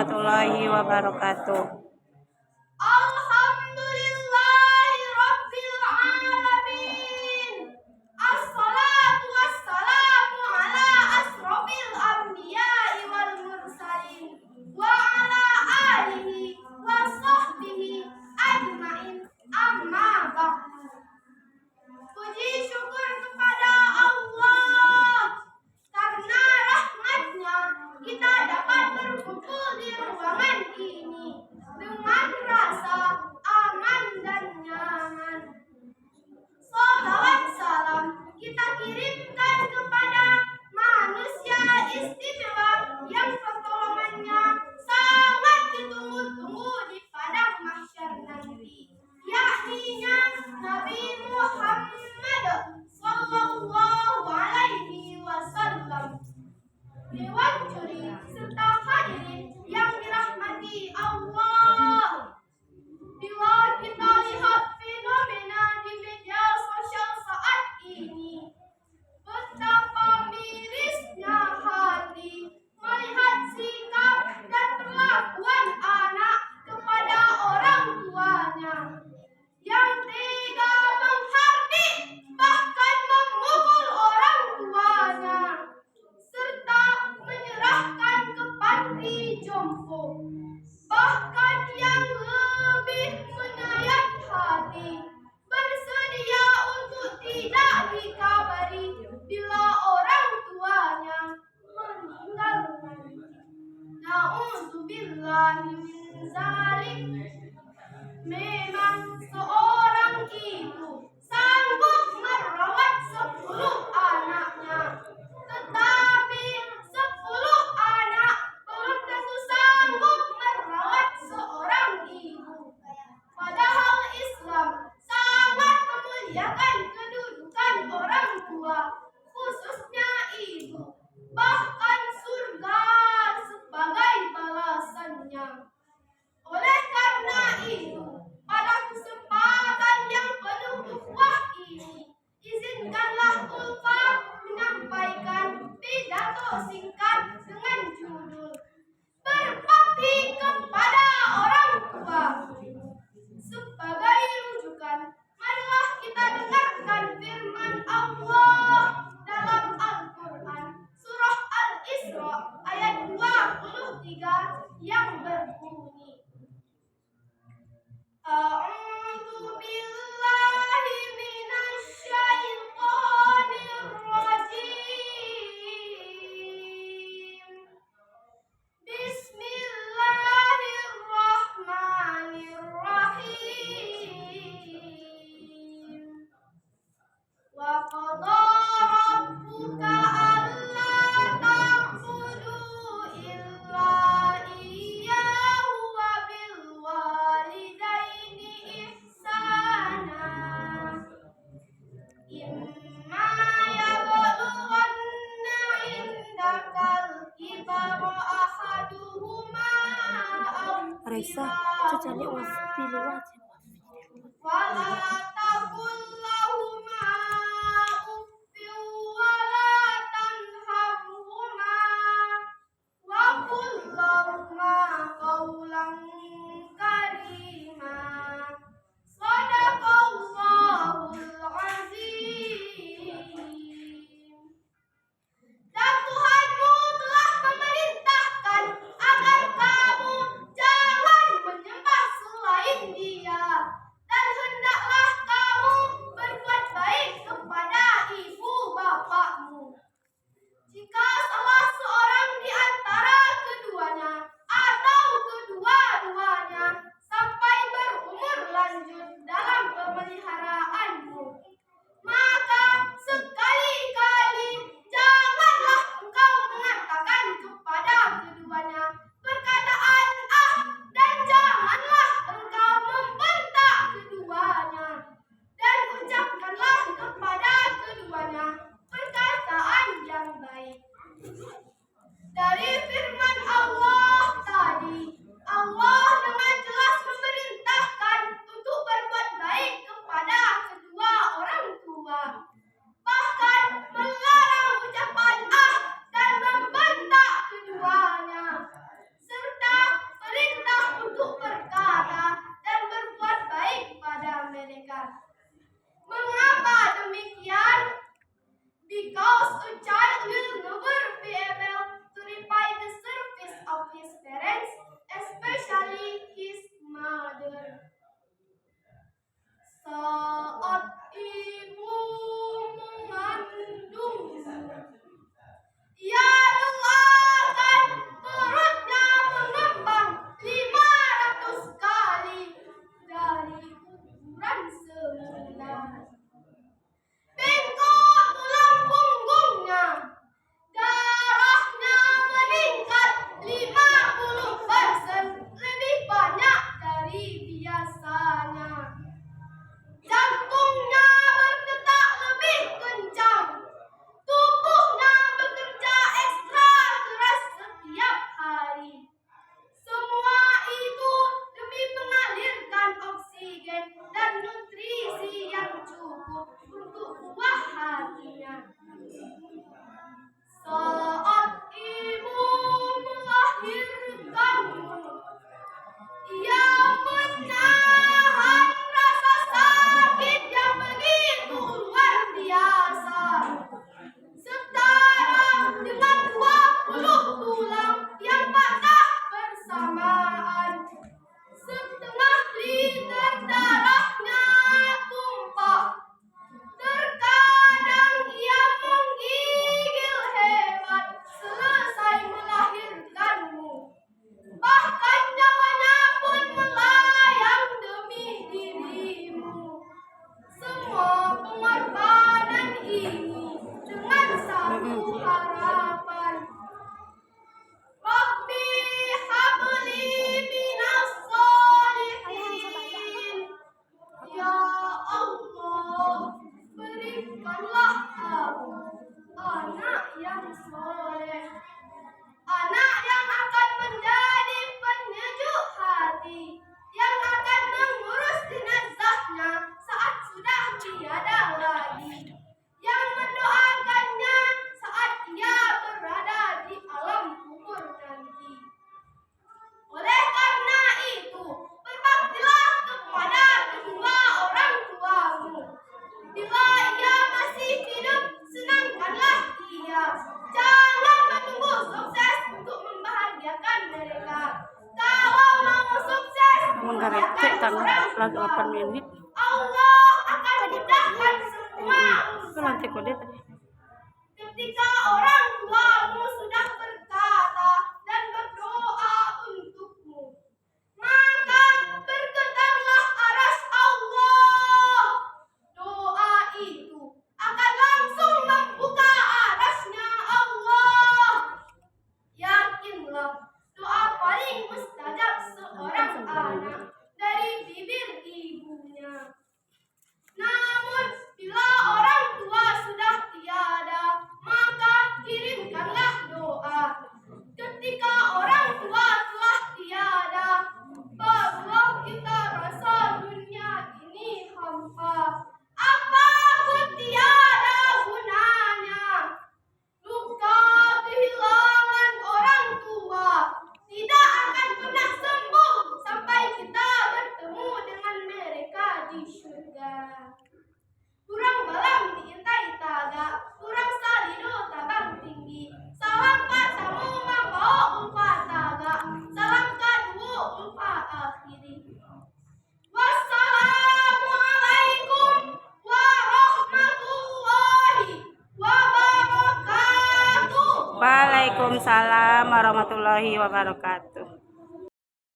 warahmatullahi wabarakatuh. Alhamdulillahi Rabbil Alamin. Assalatu wassalamu ala asrofil anbiya'i wal mursalin wa ala alihi wa sahbihi ajmain, amma ba'du. Puji syukur kepada Allah, karena rahmatnya kita dapat berkumpul di ruangan ini dengan rasa aman dan nyaman. Sholawat salam kita kirimkan kepada manusia istimewa yang pertolongannya sangat ditunggu-tunggu di padang mahsyar nanti, yakni Nabi Muhammad sallallahu alaihi wasallam. Dewan juri serta hadirin yang dirahmati Allah, bila kita lihat fenomena di media sosial saat ini, betapa mirisnya hati melihat sikap dan perlakuan anak kepada orang tuanya yang tega menghardik bahkan memukul orang tuanya serta menyerahkan ke panti jompo. Bahkan yang lebih menyayat hati bersedia untuk tidak dikabari bila orang tuanya meninggal. Na'udzubillahi min zalik. Memang seorang ibu sanggup merawat 10 anaknya, tetapi 10 anak belum tentu sanggup merawat seorang ibu. Padahal Islam sangat memuliakan kedudukan orang tua, khususnya ibu, bahkan surga sebagai balasannya. Oleh karena itu, pada kesempatan yang penuh ukhuwah ini, izinkanlah Ulfa menyampaikan pidato singkat dengan judul Berbakti kepada Orang Tua. Sebagai rujukan, marilah kita dengarkan firman Allah dalam Al-Quran surah Al-Isra ayat 23 yang berbunyi, A'udzu billahi minasy syaithanir rajim. Bismillahirrahmanirrahim. Wa qadha rabbuka alla ta'budu illa iyyahu wa bil walidaini ihsana. Imma yablughanna indakal kibara ahaduhuma aw Raisa, cacali was piluat. wala taqul lahuma uffin wala tanharhuma wa qul lahuma qawlan karima. Shadaqallahul azim. Dan Tuhanmu telah memerintahkan agar kamu jangan menyembah selain Dia, dan hendaklah will never be able to repay the service of his parents, especially his mother. Saat ibu mengandungmu, ia relakan perutnya mengembang 500 kali dari ukuran semula. Bengkok tulang punggungnya, darahnya meningkat 50% lebih banyak dari biasanya. Jantungnya berdetak lebih kencang. Tubuhnya bekerja ekstra keras setiap hari. Semua itu demi mengalirkan oksigen dan nutrisi yang cukup untuk buah hatinya. Saat ibu melahirkanmu, ia menahan rasa sakit yang begitu luar biasa. Setara dengan 20 tulang yang patah bersamaan. Setengah liter darahnya tumpah. Terkadang ia menggigil hebat selesai melahirkanmu. Bahkan nyawanya pun melayang demi dirimu. Semua pengorbanan ini dengan satu harapan. Rabbi habli minas sholihin. Ya Allah, berikanlah aku anak yang soleh. Anak yang akan menjadi penyejuk hati, yang akan mengurus jenazahnya saat sudah tiada lagi, yang mendoakannya saat ia berada di alam kubur nanti. Oleh karena itu, berbaktilah kepada kedua orang tuamu. Bila ia masih hidup, senangkanlah ia. Jangan menunggu sukses untuk membahagiakan mereka. Kalau mau sukses, Menggareknya tanggal lagu 8 menit. Allah akan mudahkan semua Itu nanti urusan. kode tadi. Ketika orang tuamu sudah berkata dan berdoa untukmu, maka bergetarlah aras Allah. Doa itu akan langsung membuka arasnya Allah. Yakinlah, doa paling mustajab seorang anak dari bibir ibunya. Namun, bila orang tua sudah tiada, maka kirimkanlah doa. Ketika orang tua telah tiada, barulah kita rasa dunia ini hampa. Apapun tiada gunanya. Luka kehilangan orang tua tidak akan pernah sembuh sampai kita bertemu dengan mereka di surga. Kurang balang diintai taga, kurang salido tabang tinggi. Salam katamu membawa ulfa taga, salam kedua ulfa akhiri. Wassalamualaikum warahmatullahi wabarakatuh. Waalaikumsalam warahmatullahi wabarakatuh.